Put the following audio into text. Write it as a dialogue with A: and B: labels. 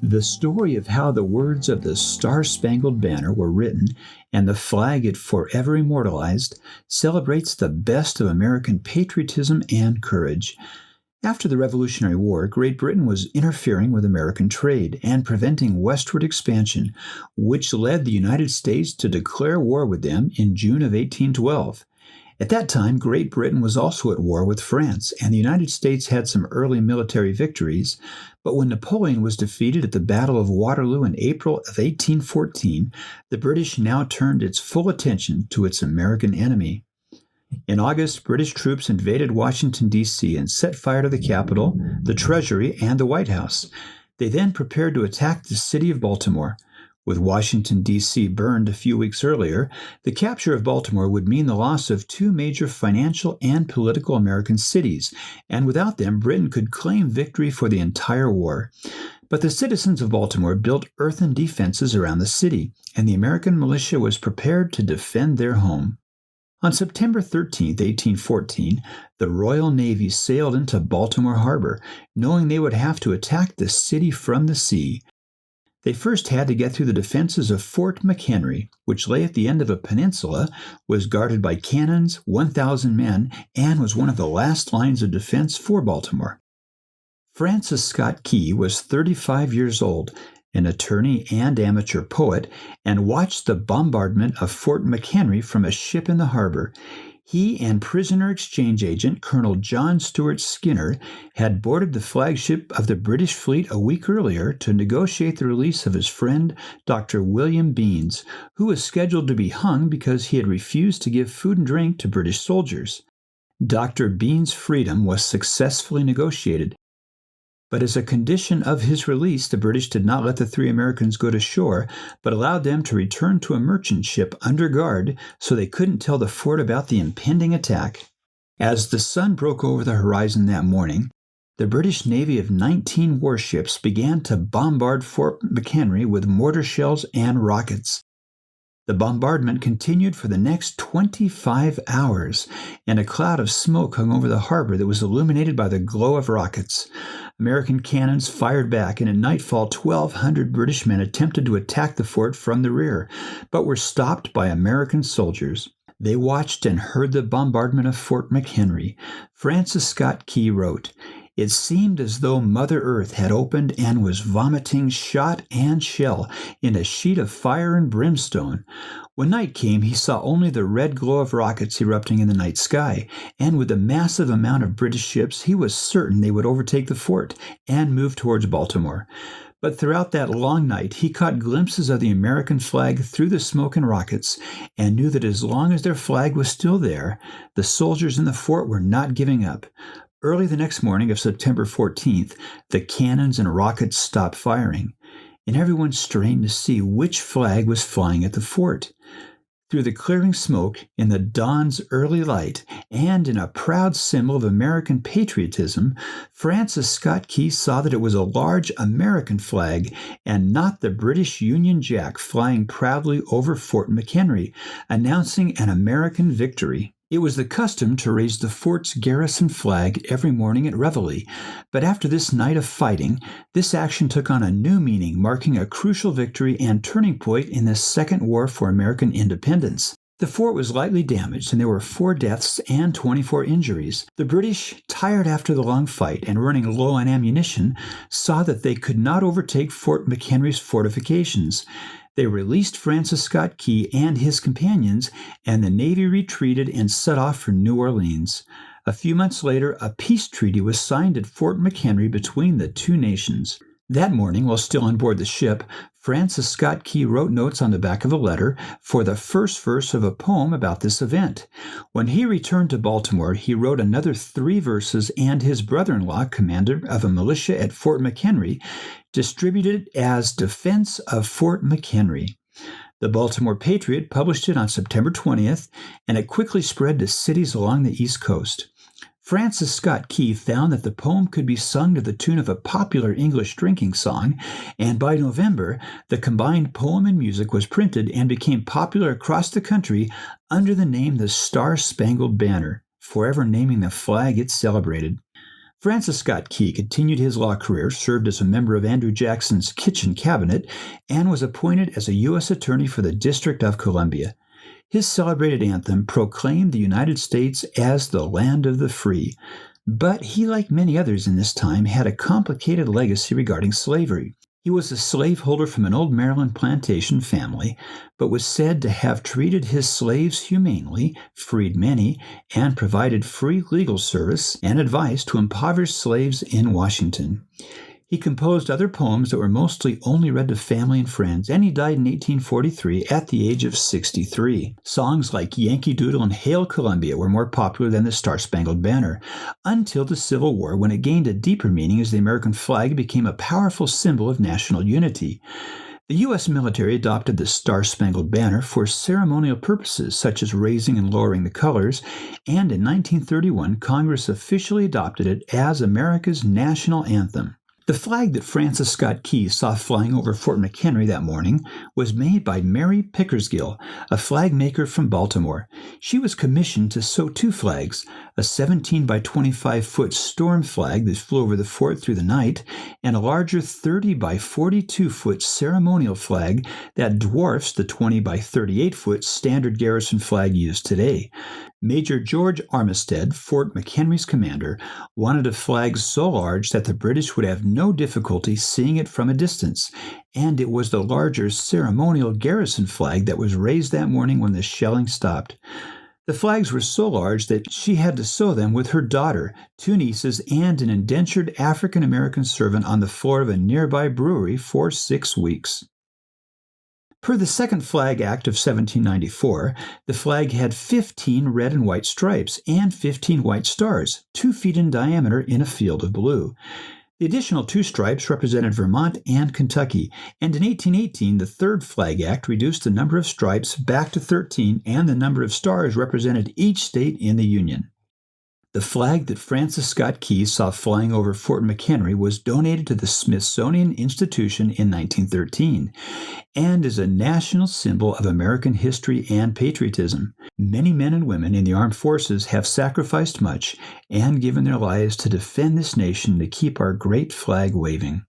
A: The story of how the words of the Star Spangled Banner were written and the flag it forever immortalized celebrates the best of American patriotism and courage. After the Revolutionary War, Great Britain was interfering with American trade and preventing westward expansion, which led the United States to declare war with them in June of 1812. At that time, Great Britain was also at war with France, and the United States had some early military victories, but when Napoleon was defeated at the Battle of Waterloo in April of 1814, the British now turned its full attention to its American enemy. In August, British troops invaded Washington, D.C. and set fire to the Capitol, the Treasury, and the White House. They then prepared to attack the city of Baltimore. With Washington, D.C. burned a few weeks earlier, the capture of Baltimore would mean the loss of two major financial and political American cities, and without them, Britain could claim victory for the entire war. But the citizens of Baltimore built earthen defenses around the city, and the American militia was prepared to defend their home. On September 13, 1814, the Royal Navy sailed into Baltimore Harbor, knowing they would have to attack the city from the sea. They first had to get through the defenses of Fort McHenry, which lay at the end of a peninsula, was guarded by cannons, 1,000 men, and was one of the last lines of defense for Baltimore. Francis Scott Key was 35 years old, an attorney and amateur poet, and watched the bombardment of Fort McHenry from a ship in the harbor. He and prisoner exchange agent Colonel John Stuart Skinner had boarded the flagship of the British fleet a week earlier to negotiate the release of his friend Dr. William Beanes, who was scheduled to be hung because he had refused to give food and drink to British soldiers. Dr. Beanes' freedom was successfully negotiated, but as a condition of his release, the British did not let the three Americans go to shore, but allowed them to return to a merchant ship under guard so they couldn't tell the fort about the impending attack. As the sun broke over the horizon that morning, the British Navy of 19 warships began to bombard Fort McHenry with mortar shells and rockets. The bombardment continued for the next 25 hours, and a cloud of smoke hung over the harbor that was illuminated by the glow of rockets. American cannons fired back, and at nightfall 1,200 British men attempted to attack the fort from the rear, but were stopped by American soldiers. They watched and heard the bombardment of Fort McHenry. Francis Scott Key wrote, "It seemed as though Mother Earth had opened and was vomiting shot and shell in a sheet of fire and brimstone. When night came, he saw only the red glow of rockets erupting in the night sky, and with the massive amount of British ships, he was certain they would overtake the fort and move towards Baltimore. But throughout that long night, he caught glimpses of the American flag through the smoke and rockets, and knew that as long as their flag was still there, the soldiers in the fort were not giving up. Early the next morning of September 14th, the cannons and rockets stopped firing, and everyone strained to see which flag was flying at the fort. Through the clearing smoke, in the dawn's early light, and in a proud symbol of American patriotism, Francis Scott Key saw that it was a large American flag and not the British Union Jack flying proudly over Fort McHenry, announcing an American victory. It was the custom to raise the fort's garrison flag every morning at reveille, but after this night of fighting, this action took on a new meaning, marking a crucial victory and turning point in the Second War for American independence. The fort was lightly damaged, and there were 4 deaths and 24 injuries. The British, tired after the long fight and running low on ammunition, saw that they could not overtake Fort McHenry's fortifications. They released Francis Scott Key and his companions, and the Navy retreated and set off for New Orleans. A few months later, a peace treaty was signed at Fort McHenry between the two nations. That morning, while still on board the ship, Francis Scott Key wrote notes on the back of a letter for the first verse of a poem about this event. When he returned to Baltimore, he wrote another 3 verses, and his brother-in-law, commander of a militia at Fort McHenry, distributed it as Defense of Fort McHenry. The Baltimore Patriot published it on September 20th, and it quickly spread to cities along the East Coast. Francis Scott Key found that the poem could be sung to the tune of a popular English drinking song, and by November, the combined poem and music was printed and became popular across the country under the name the Star Spangled Banner, forever naming the flag it celebrated. Francis Scott Key continued his law career, served as a member of Andrew Jackson's kitchen cabinet, and was appointed as a U.S. Attorney for the District of Columbia. His celebrated anthem proclaimed the United States as the land of the free. But he, like many others in this time, had a complicated legacy regarding slavery. He was a slaveholder from an old Maryland plantation family, but was said to have treated his slaves humanely, freed many, and provided free legal service and advice to impoverished slaves in Washington. He composed other poems that were mostly only read to family and friends, and he died in 1843 at the age of 63. Songs like Yankee Doodle and Hail Columbia were more popular than the Star Spangled Banner, until the Civil War, when it gained a deeper meaning as the American flag became a powerful symbol of national unity. The U.S. military adopted the Star Spangled Banner for ceremonial purposes such as raising and lowering the colors, and in 1931 Congress officially adopted it as America's national anthem. The flag that Francis Scott Key saw flying over Fort McHenry that morning was made by Mary Pickersgill, a flag maker from Baltimore. She was commissioned to sew two flags, a 17 by 25-foot storm flag that flew over the fort through the night, and a larger 30 by 42-foot ceremonial flag that dwarfs the 20 by 38-foot standard garrison flag used today. Major George Armistead, Fort McHenry's commander, wanted a flag so large that the British would have no difficulty seeing it from a distance, and it was the larger ceremonial garrison flag that was raised that morning when the shelling stopped. The flags were so large that she had to sew them with her daughter, two nieces, and an indentured African-American servant on the floor of a nearby brewery for 6 weeks. Per the Second Flag Act of 1794, the flag had 15 red and white stripes and 15 white stars, 2 feet in diameter in a field of blue. The additional 2 stripes represented Vermont and Kentucky, and in 1818 the Third Flag Act reduced the number of stripes back to 13, and the number of stars represented each state in the Union. The flag that Francis Scott Key saw flying over Fort McHenry was donated to the Smithsonian Institution in 1913 and is a national symbol of American history and patriotism. Many men and women in the armed forces have sacrificed much and given their lives to defend this nation to keep our great flag waving.